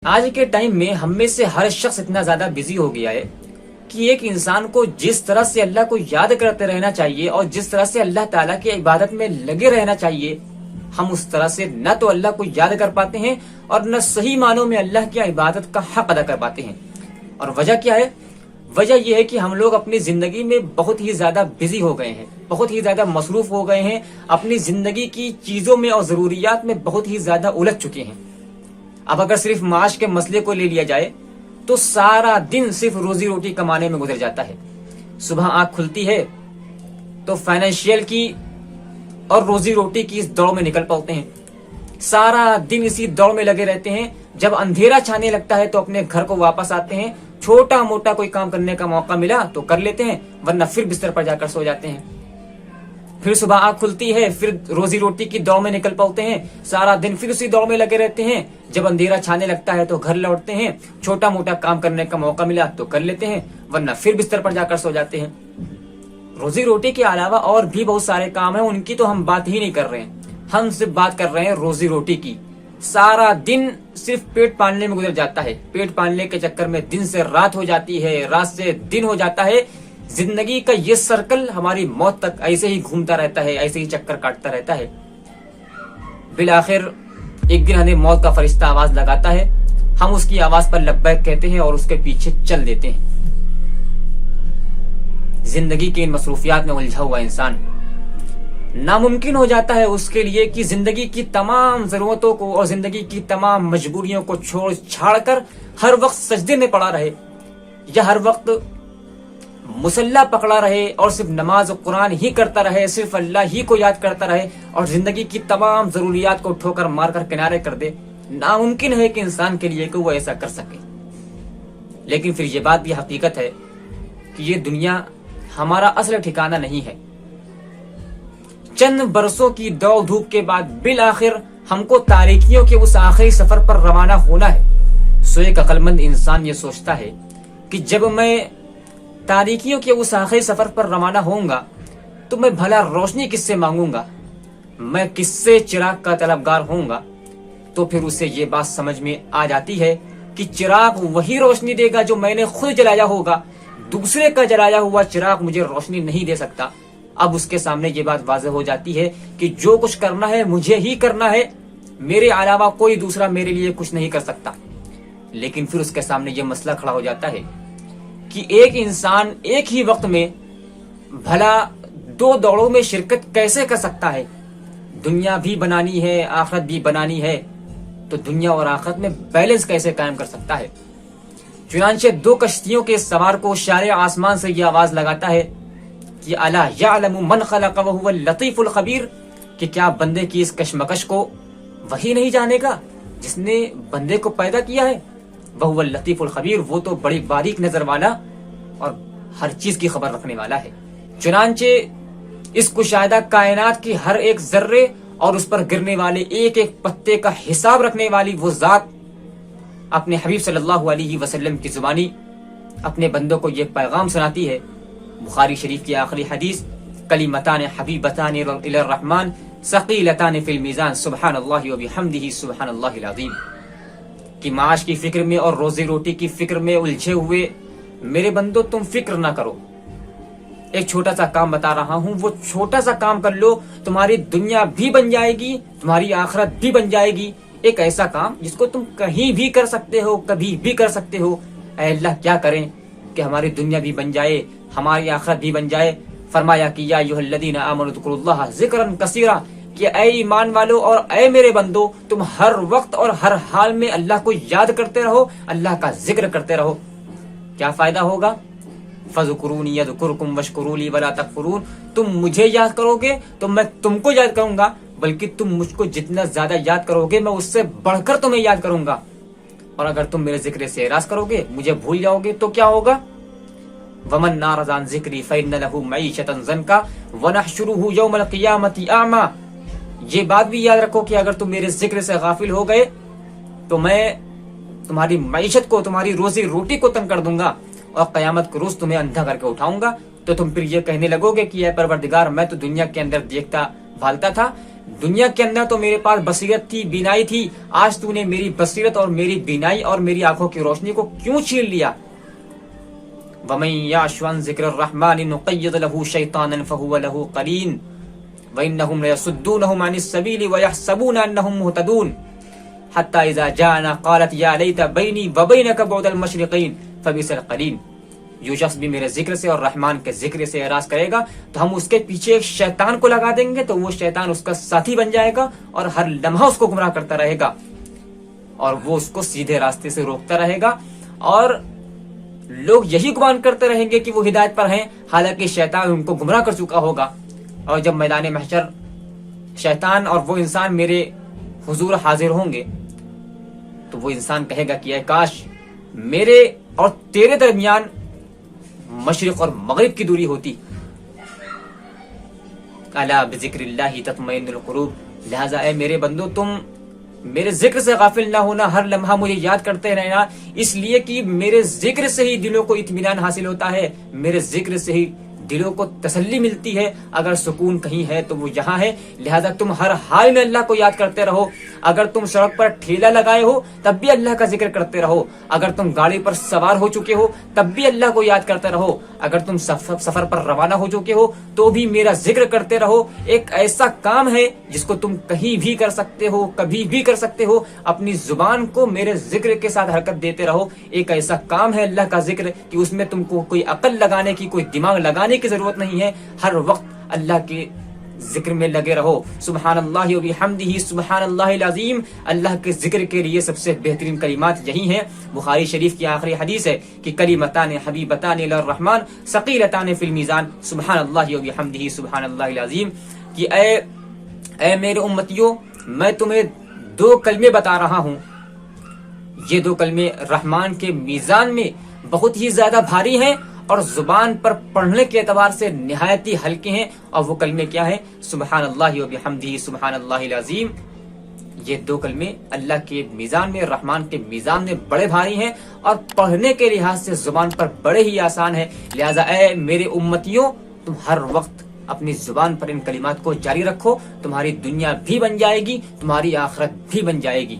آج کے ٹائم میں ہم میں سے ہر شخص اتنا زیادہ بزی ہو گیا ہے کہ ایک انسان کو جس طرح سے اللہ کو یاد کرتے رہنا چاہیے اور جس طرح سے اللہ تعالیٰ کی عبادت میں لگے رہنا چاہیے، ہم اس طرح سے نہ تو اللہ کو یاد کر پاتے ہیں اور نہ صحیح معنوں میں اللہ کی عبادت کا حق ادا کر پاتے ہیں۔ اور وجہ کیا ہے؟ وجہ یہ ہے کہ ہم لوگ اپنی زندگی میں بہت ہی زیادہ بزی ہو گئے ہیں، بہت ہی زیادہ مصروف ہو گئے ہیں، اپنی زندگی کی چیزوں میں اور ضروریات میں بہت ہی زیادہ الجھ چکے ہیں۔ اب اگر صرف معاش کے مسئلے کو لے لیا جائے تو سارا دن صرف روزی روٹی کمانے میں گزر جاتا ہے۔ صبح آنکھ کھلتی ہے تو فائنینشیل کی اور روزی روٹی کی اس دوڑ میں نکل پڑتے ہیں، سارا دن اسی دوڑ میں لگے رہتے ہیں۔ جب اندھیرا چھانے لگتا ہے تو اپنے گھر کو واپس آتے ہیں، چھوٹا موٹا کوئی کام کرنے کا موقع ملا تو کر لیتے ہیں، ورنہ پھر بستر پر جا کر سو جاتے ہیں۔ پھر صبح آنکھ کھلتی ہے، پھر روزی روٹی کی دوڑ میں نکل پڑتے ہیں، سارا دن پھر اسی دوڑ میں لگے رہتے ہیں۔ جب اندھیرا چھانے لگتا ہے تو گھر لوٹتے ہیں، چھوٹا موٹا کام کرنے کا موقع ملا تو کر لیتے ہیں، ورنہ پھر بستر پر جا کر سو جاتے ہیں۔ روزی روٹی کے علاوہ اور بھی بہت سارے کام ہیں، ان کی تو ہم بات ہی نہیں کر رہے ہیں، ہم صرف بات کر رہے ہیں روزی روٹی کی۔ سارا دن صرف پیٹ پالنے میں گزر جاتا ہے، پیٹ پالنے کے چکر میں دن سے رات ہو جاتی ہے، رات سے دن ہو جاتا ہے۔ زندگی کا یہ سرکل ہماری موت تک ایسے ہی گھومتا رہتا ہے، ایسے ہی چکر کاٹتا رہتا ہے۔ بالآخر ایک دن ہمیں موت کا فرشتہ آواز لگاتا ہے، ہم اس کی آواز پر لبیک کہتے ہیں اور اس کے پیچھے چل دیتے ہیں۔ زندگی کے ان مصروفیات میں الجھا ہوا انسان ناممکن ہو جاتا ہے اس کے لیے کہ زندگی کی تمام ضرورتوں کو اور زندگی کی تمام مجبوریوں کو چھوڑ چھاڑ کر ہر وقت سجدے میں پڑا رہے، یا ہر وقت مصلی پکڑا رہے اور صرف نماز و قرآن ہی کرتا رہے، صرف اللہ ہی کو یاد کرتا رہے اور زندگی کی تمام ضروریات کو ٹھوکر مار کر کنارے کر دے۔ ناممکن ہے کہ انسان کے لیے کہ وہ ایسا کر سکے۔ لیکن پھر یہ بات بھی حقیقت ہے کہ یہ دنیا ہمارا اصل ٹھکانہ نہیں ہے۔ چند برسوں کی دوڑ دھوپ کے بعد بالآخر ہم کو تاریکیوں کے اس آخری سفر پر روانہ ہونا ہے۔ سو ایک عقل مند انسان یہ سوچتا ہے کہ جب میں تاریکیوں کے اس آخری سفر پر روانہ ہوں گا تو میں بھلا روشنی کس سے مانگوں گا، میں کس سے چراغ کا طلبگار ہوں گا؟ تو پھر اسے یہ بات سمجھ میں آ جاتی ہے کہ چراغ وہی روشنی دے گا جو میں نے خود جلایا ہوگا، دوسرے کا جلایا ہوا چراغ مجھے روشنی نہیں دے سکتا۔ اب اس کے سامنے یہ بات واضح ہو جاتی ہے کہ جو کچھ کرنا ہے مجھے ہی کرنا ہے، میرے علاوہ کوئی دوسرا میرے لیے کچھ نہیں کر سکتا۔ لیکن پھر اس کے سامنے یہ مسئلہ کھڑا ہو جاتا ہے کہ ایک انسان ایک ہی وقت میں بھلا دو دوڑوں میں شرکت کیسے کر سکتا ہے؟ دنیا بھی بنانی ہے، آخرت بھی بنانی ہے، تو دنیا اور آخرت میں بیلنس کیسے قائم کر سکتا ہے؟ چنانچہ دو کشتیوں کے سوار کو شارع آسمان سے یہ آواز لگاتا ہے کہ الا یعلم من خلق وهو اللطیف الخبیر، کہ کیا بندے کی اس کشمکش کو وہی نہیں جانے گا جس نے بندے کو پیدا کیا ہے؟ وهو اللطیف الخبیر، وہ تو بڑی باریک نظر والا اور ہر چیز کی خبر رکھنے والا ہے۔ چنانچہ اس کشادہ کائنات کی ہر ایک ذرے اور اس پر گرنے والے ایک ایک پتے کا حساب رکھنے والی وہ ذات اپنے حبیب صلی اللہ علیہ وسلم کی زبانی اپنے بندوں کو یہ پیغام سناتی ہے۔ بخاری شریف کی آخری حدیث، کلمتان حبیبتان الی الرحمن ثقیلتان فی المیزان سبحان اللہ وبحمدہ سبحان اللہ العظیم، کہ معاش کی فکر میں اور روزی روٹی کی فکر میں الجھے ہوئے میرے بندو تم فکر نہ کرو، ایک چھوٹا سا کام بتا رہا ہوں، وہ چھوٹا سا کام کر لو، تمہاری دنیا بھی بن جائے گی، تمہاری آخرت بھی بن جائے گی۔ ایک ایسا کام جس کو تم کہیں بھی کر سکتے ہو، کبھی بھی کر سکتے ہو۔ اے اللہ کیا کریں کہ ہماری دنیا بھی بن جائے، ہماری آخرت بھی بن جائے۔ فرمایا کہ یا ایھا الذین آمنوا اذکروا اللہ ذکرا کثیرا، کہ اے ایمان والو اور اے میرے بندو، تم ہر وقت اور ہر حال میں اللہ کو یاد کرتے رہو، اللہ کا ذکر کرتے رہو۔ کیا فائدہ ہوگا؟ فذکرونی اذکرکم واشکروا لی ولا تکفرون، تم مجھے یاد کرو گے تو میں تم کو یاد کروں گا، بلکہ تم مجھ کو جتنا زیادہ یاد کرو گے میں اس سے بڑھ کر تمہیں یاد کروں گا۔ اور اگر تم میرے ذکر سے اعراض کرو گے، مجھے بھول جاؤ گے، تو کیا ہوگا؟ ومن اعرض عن ذکری فإن له معیشۃ ضنکا ونحشره یوم القیامۃ اعمی، یہ بات بھی یاد رکھو کہ اگر تم میرے ذکر سے غافل ہو گئے تو میں تمہاری معیشت کو، تمہاری روزی روٹی کو تنگ کر دوں گا اور قیامت کے روز تمہیں اندھا کر کے اٹھاؤں گا۔ تو تم پھر یہ کہنے لگو گے کہ اے پروردگار، میں تو دنیا کے اندر دیکھتا بھالتا تھا، دنیا کے اندر تو میرے پاس بصیرت تھی، بینائی تھی، آج تو نے میری بصیرت اور میری بینائی اور میری آنکھوں کی روشنی کو کیوں چھین لیا؟ وَمَن يَعْشُ عَن ذِكْرِ الرَّحْمَنِ نُقَيِّضْ لَهُ شَيْطَانًا فَهُوَ لَهُ قَرِينٌ وَإِنَّهُمْ لَيَصُدُّونَهُمْ عَنِ السَّبِيلِ وَيَحْسَبُونَ أَنَّهُمْ مُهْتَدُونَ حَتَّى إِذَا جَاءَنَا قَالَتْ يَا لَيْتَ بَيْنِي وَبَيْنَكَ بُعْدَ الْمَشْرِقَيْنِ فَبِئْسَ الْقَرِينُ۔ جو شخص بھی میرے ذکر سے اور رحمان کے ذکر سے اعراض کرے گا تو ہم اس کے پیچھے ایک شیطان کو لگا دیں گے، تو وہ شیطان اس کا ساتھی بن جائے گا اور ہر لمحہ اس کو گمراہ کرتا رہے گا اور وہ اس کو سیدھے راستے سے روکتا رہے گا، اور لوگ یہی گمان کرتے رہیں گے کہ وہ ہدایت پر ہیں، حالانکہ شیطان ان کو گمراہ کر چکا ہوگا۔ اور جب میدان محشر شیطان اور وہ انسان میرے حضور حاضر ہوں گے تو وہ انسان کہے گا کہ اے کاش میرے اور تیرے درمیان مشرق اور مغرب کی دوری ہوتی۔ الا بذکر اللہ تطمئن القلوب، لہذا اے میرے بندو تم میرے ذکر سے غافل نہ ہونا، ہر لمحہ مجھے یاد کرتے رہنا، اس لیے کہ میرے ذکر سے ہی دلوں کو اطمینان حاصل ہوتا ہے، میرے ذکر سے ہی دلوں کو تسلی ملتی ہے۔ اگر سکون کہیں ہے تو وہ یہاں ہے، لہذا تم ہر حال میں اللہ کو یاد کرتے رہو۔ اگر تم سڑک پر ٹھیلا لگائے ہو تب بھی اللہ کا ذکر کرتے رہو، اگر تم گاڑی پر سوار ہو چکے ہو تب بھی اللہ کو یاد کرتے رہو، اگر تم سفر پر روانہ ہو چکے ہو تو بھی میرا ذکر کرتے رہو۔ ایک ایسا کام ہے جس کو تم کہیں بھی کر سکتے ہو، کبھی بھی کر سکتے ہو، اپنی زبان کو میرے ذکر کے ساتھ حرکت دیتے رہو۔ ایک ایسا کام ہے اللہ کا ذکر کہ اس میں تم کو کوئی عقل لگانے کی، کوئی دماغ لگانے کی ضرورت نہیں ہے، ہر وقت اللہ کے ذکر میں لگے رہو۔ سبحان اللہ و بحمدہ سبحان اللہ العظیم، اللہ کے ذکر کے لیے سب سے بہترین کلمات یہی ہیں۔ بخاری شریف کی آخری حدیث ہے کہ کلمتان حبیبتان الی الرحمن ثقیلتان فی المیزان سبحان اللہ و بحمدہ سبحان اللہ العظیم، کہ اے میرے امتیوں، میں تمہیں دو کلمے بتا رہا ہوں، یہ دو کلمے رحمان کے میزان میں بہت ہی زیادہ بھاری ہیں اور زبان پر پڑھنے کے اعتبار سے نہایت ہی ہلکے ہیں، اور وہ کلمے کیا ہیں؟ سبحان اللہ و بحمدہ سبحان اللہ العظیم۔ یہ دو کلمے اللہ کے میزان میں، رحمان کے میزان میں بڑے بھاری ہیں اور پڑھنے کے لحاظ سے زبان پر بڑے ہی آسان ہیں، لہذا اے میرے امتیوں تم ہر وقت اپنی زبان پر ان کلمات کو جاری رکھو، تمہاری دنیا بھی بن جائے گی، تمہاری آخرت بھی بن جائے گی۔